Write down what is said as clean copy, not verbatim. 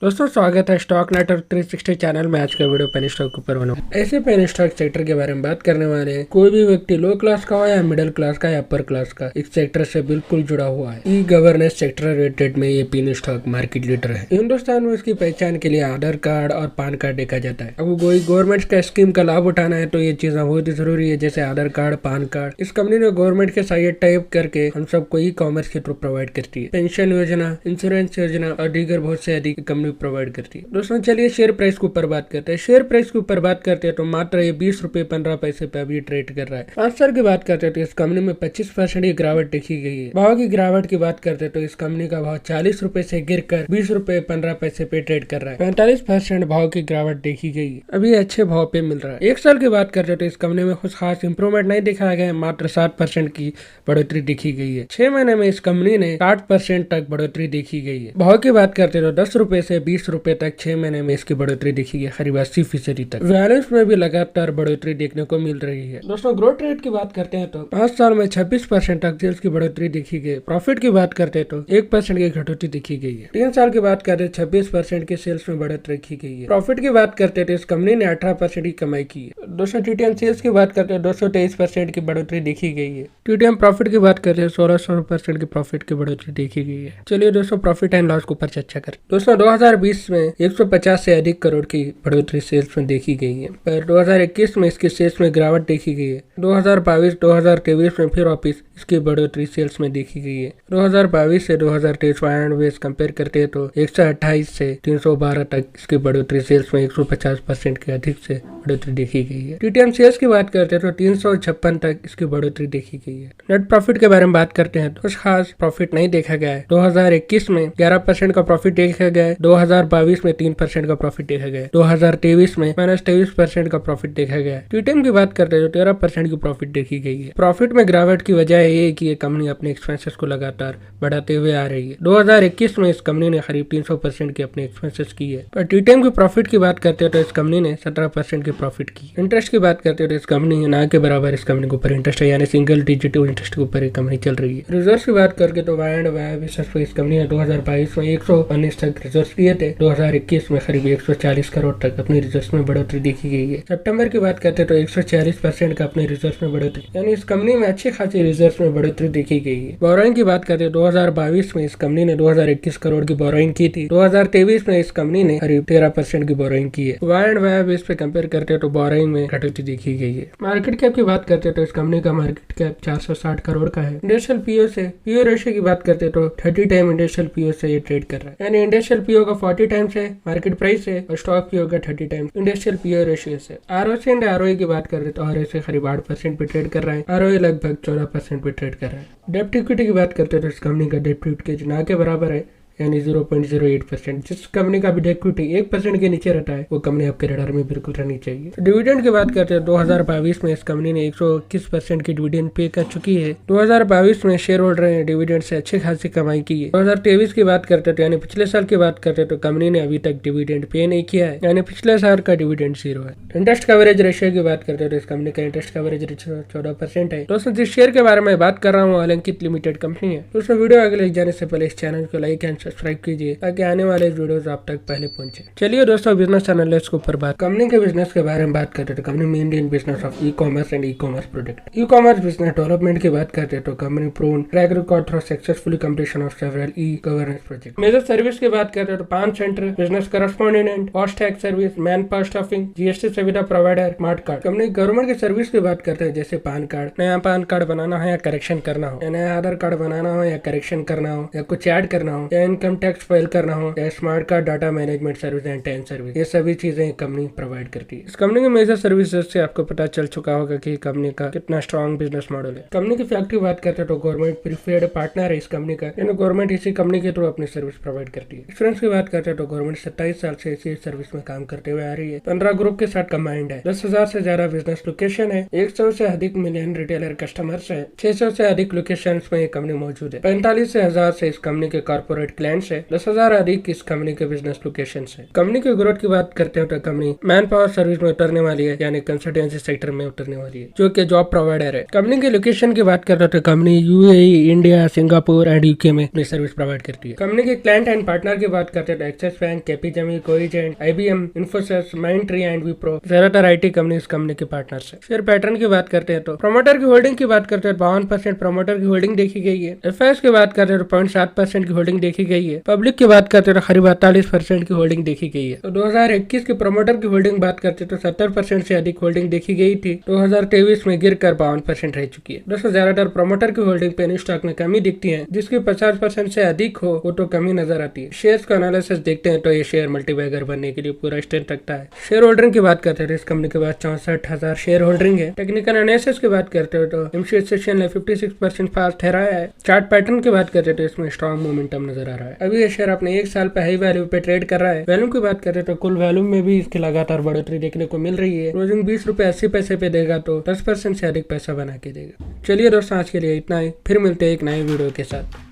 दोस्तों स्वागत है स्टॉक नेटवर्क 360 चैनल में। आज का वीडियो पेनी स्टॉक के ऊपर बना। ऐसे पेनी स्टॉक सेक्टर के बारे में बात करने वाले हैं। कोई भी व्यक्ति लो क्लास का हो या मिडिल क्लास का या अपर क्लास का, इस सेक्टर से बिल्कुल जुड़ा हुआ है। ई गवर्नेंस सेक्टर रिलेटेड में ये पेनी स्टॉक मार्केट लीडर है। हिंदुस्तान में इसकी पहचान के लिए आधार कार्ड और पैन कार्ड देखा जाता है। अब कोई गवर्नमेंट का स्कीम का लाभ उठाना है तो ये चीजें बहुत ही जरूरी है, जैसे आधार कार्ड, पैन कार्ड। इस कंपनी ने गवर्नमेंट के साथ टाइप करके हम सबको ई कॉमर्स के थ्रू प्रोवाइड करती है। पेंशन योजना, इंश्योरेंस योजना और दीगर बहुत से अधिक कंपनी प्रोवाइड करती है। दोस्तों चलिए शेयर प्राइस के ऊपर बात करते हैं। शेयर प्राइस के ऊपर बात करते हैं तो मात्र ये 20 रुपए 15 पैसे पे अभी ट्रेड कर रहा है। 5 साल की बात करते हैं तो इस कंपनी में 25% की गिरावट देखी गई है। भाव की गिरावट की बात करते हैं तो इस कंपनी का भाव 40 रुपए से गिरकर 20 रुपए 15 पैसे पे ट्रेड कर रहा है। 45% भाव की गिरावट देखी गई है। अभी अच्छे भाव पे मिल रहा है। 1 साल की बात करते हैं तो इस कंपनी में कुछ खास इंप्रूवमेंट नहीं दिखाया गया है, मात्र 7% की बढ़ोतरी देखी गई है। 6 महीने में इस कंपनी ने 60% तक बढ़ोतरी देखी गई है। भाव की बात करते हैं तो 10 रुपए से 20 रुपए तक 6 महीने में इसकी बढ़ोतरी देखी गई, करीब 80% तक। वैल्यूज में भी लगातार बढ़ोतरी देखने को मिल रही है। दोस्तों ग्रोथ रेट की बात करते हैं तो 5 साल में 26% तक सेल्स की बढ़ोतरी देखी गई। प्रॉफिट की बात करते हैं तो 1% की घटोतरी देखी गई है। 3 साल की बात करते हैं 26% की सेल्स में बढ़ोतरी देखी गई है। प्रॉफिट की बात करते हैं तो इस कंपनी ने 18% की कमाई की है। दोस्तों टीटीएम सेल्स की बात करते हैं 223% की बढ़ोतरी देखी गई है। टीटीएम प्रॉफिट की बात करते हैं 1600% की प्रॉफिट की बढ़ोतरी देखी गई है। चलिए दोस्तों प्रॉफिट एंड लॉस के ऊपर चर्चा करें। दोस्तों 2020 में 150 से अधिक करोड़ की बढ़ोतरी सेल्स में देखी गई है, पर 2021 में इसकी सेल्स में गिरावट देखी गई है। 2022-2023 में फिर वापिस इसकी बढ़ोतरी सेल्स में देखी गई है। 2022 से 2023 वायरवेज कंपेयर करते हैं तो 128 से 312 तक इसकी बढ़ोतरी सेल्स में 150% के अधिक से बढ़ोतरी देखी गई है। टीटीएम सेल्स की बात करते हैं तो 356 तक इसकी बढ़ोतरी देखी गई है। नेट प्रॉफिट के बारे में बात करते हैं तो कुछ खास प्रॉफिट नहीं देखा गया है। 2021 में 11% का प्रॉफिट देखा गया है। 2022 में 3% का प्रॉफिट देखा गया है। 2023 में -23% का प्रॉफिट देखा गया है। टीटीएम की बात करते हैं तो 13% की प्रॉफिट देखी गई है। प्रॉफिट में गिरावट की वजह ये है कि ये कंपनी अपने एक्सपेंसेस को लगातार बढ़ाते हुए आ रही है। 2021 में इस कंपनी ने करीब 300% की अपने एक्सपेंसेस की है। पर टीटीएम की प्रॉफिट की बात करते हैं तो इस कंपनी ने 17% की प्रॉफिट की। इंटरेस्ट की बात करते हैं तो इस कंपनी ना के बराबर इस कंपनी के ऊपर इंटरेस्ट है, यानी सिंगल डिजिट इंटरेस्ट के ऊपर कंपनी चल रही है। रिजर्व की बात करके तो वाई एंड वाई बेसिस पे इस कंपनी ने 2022 में 119 तक रिजर्व दिए थे। 2021 में करीब 140 करोड़ तक अपनी रिजर्व में बढ़ोतरी देखी गई है। सितंबर की बात करते हैं तो 140% का अपने रिजर्व में बढ़ोतरी, यानी इस कंपनी में अच्छी खासी रिजर्व में बढ़ोतरी देखी गई है। बोरोइंग की बात करते हैं 2022 में इस कंपनी ने 2021 करोड़ की बोरोइंग की थी। 2023 में इस कंपनी ने करीब 13% की बोरोइंग की है। वाई एंड वाई बेस पे कंपेयर करते हैं तो बोरोइंग में घटोतरी देखी गई है। मार्केट कैप की बात करते हैं तो इस कंपनी का मार्केट कैप 460 करोड़ का है। इंडस्ट्रियल पीओ से पीओ रेशियो की बात करते हैं तो 30 टाइम इंडस्ट्रियल पीओ से ये ट्रेड कर रहा है, यानी इंडस्ट्रियल पीओ का 40 टाइम्स है मार्केट प्राइस है और स्टॉक पीओ का 30 टाइम्स इंडस्ट्रियल पीओ रेशियो से। आरओसी एंड आरओई की बात करते हैं तो आरओसी करीब 8% पे ट्रेड कर रहा है, आरओई लगभग 14% पे ट्रेड कर रहा है। डेप्ट इक्विटी की बात करते हैं तो इस कंपनी का डेप्ट इक्विटी ना के बराबर है, यानी 0.08%। जिस कंपनी का भी इक्विटी 1% के नीचे रहता है वो कंपनी आपके रडार में बिल्कुल रहनी चाहिए। डिविडेंड की बात करते हैं 2022 में इस कंपनी ने 121% की डिविडेंड पे कर चुकी है। 2022 में शेयर होल्डर ने डिविडेंड से अच्छी खासी कमाई की है। 2023 की बात करते हैं यानी पिछले साल की बात करते हैं तो कंपनी ने अभी तक डिविडेंड पे नहीं किया है, यानी पिछले साल का डिविडेंड 0 है। इंटरेस्ट कवरेज रेशियो की बात करते हैं तो इस कंपनी का इंटरेस्ट कवरेज रेशियो 14% है। दोस्तों जिस शेयर के बारे में बात कर रहा हूँ अलंकित लिमिटेड कंपनी है। दोस्तों वीडियो आगे ले जाने से पहले इस चैनल को लाइक एंड सब्सक्राइब कीजिए ताकि आने वाले वीडियोस आप तक पहले पहुंचे। चलिए दोस्तों बिजनेस एनालिस्ट के ऊपर बात कंपनी के बिजनेस के बारे में बात करते हैं तो company mainly in business of e commerce and e commerce product. E commerce business development की बात करते हैं तो company proven track record through successfully completion of several e governance project. Major service की बात करते हैं तो PAN centre, business correspondent, post tax service, manpower staffing, GST Suvidha provider, smart card. Company government की सर्विस की बात करते हैं जैसे पैन कार्ड, नया पैन कार्ड बनाना है या करेक्शन करना हो, या नया आधार कार्ड बनाना हो या करेक्शन करना हो, या कुछ ऐड करना हो, या इनकम टैक्स फाइल करना हो, या smart card data management service and tax service, ये सभी चीजें कंपनी प्रोवाइड करती है। इस कंपनी के मेजर सर्विसेज से आपको पता चल चुका होगा कि कंपनी का कितना स्ट्रॉन्ग बिजनेस मॉडल है। कंपनी की फैक्ट्री बात करते हैं तो गवर्नमेंट प्रीफर्ड पार्टनर है इस कंपनी का, यानी गवर्नमेंट इसी कंपनी के थ्रू अपनी सर्विस प्रोवाइड करती है। एक्सपीरियंस की बात करते हैं तो गवर्नमेंट 27 साल से इसी सर्विस में काम करते हुए आ रही है। 15 ग्रुप के साथ कंबाइंड है। 10,000 से ज्यादा बिजनेस लोकेशन है। 100 से अधिक मिलियन रिटेलर कस्टमर्स है। 600 से अधिक लोकेशन में ये कंपनी मौजूद है। 45,000 से इस कंपनी के कॉर्पोरेट क्लाइंट्स है, 10,000 अधिक इस कंपनी के बिजनेस लोकेशन है। कंपनी की ग्रोथ की बात करते हैं तो कंपनी मैन पावर सर्विस में उतरने वाली है, यानी कंसल्टेंसी सेक्टर में उतरने वाली है, जो कि जॉब प्रोवाइडर है। कंपनी की लोकेशन की बात करते हैं तो company UAE, India, Singapore and UK में अपनी सर्विस प्रोवाइड करती है। कंपनी के क्लाइंट एंड पार्टनर की बात करते हैं तो एक्सिस बैंक, कैपिजेमी, कोएजेंट, IBM, Infosys, Mindtree and Wipro, ज्यादातर IT कंपनी इस कंपनी के पार्टनर्स है। शेयर पैटर्न की बात करते हैं तो प्रोमोटर की होल्डिंग की बात करते हैं 52% प्रोमोटर की होल्डिंग देखी गई है। FIS की बात करते हैं तो 0.7% की होल्डिंग देखी गई है। पब्लिक की बात करते हैं तो करीब 48% की होल्डिंग देखी गई है। तो 2021 के प्रोमोटर की होल्डिंग बात करते तो 70% से अधिक होल्डिंग देखी गई थी। 2023 में गिरकर 52% रह चुकी है। दोस्तों ज्यादातर प्रोमोटर की होल्डिंग पेनी स्टॉक में कमी दिखती है, जिसकी 50% से अधिक हो वो तो कमी नजर आती है। शेयर्स का एनालिसिस देखते हैं तो ये शेयर मल्टीबैगर बनने के लिए पूरा स्ट्रेंथ रखता है। शेयर होल्डिंग की बात करते हैं तो इस कंपनी के पास 64,000 शेयर होल्डिंग है। टेक्निकल एनालिसिस की बात करते हो तो MCX सेशन ने 56% फास्ट ठहराया है। चार्ट पैटर्न की बात करते हैं तो इसमें स्ट्रॉन्ग मोमेंटम नजर आ रहा है। अभी ये शेयर अपने 1 साल पे हाई वैल्यू पे ट्रेड कर रहा है। वैल्यूम की बात करें तो कुल वैल्यूम में भी इसकी लगातार बढ़ोतरी देखने को मिल रही है। क्लोजिंग 20 रुपए 80 पैसे पे देगा तो 10% से अधिक पैसा बना के देगा। चलिए दोस्तों आज के लिए इतना ही, फिर मिलते हैं एक नए वीडियो के साथ।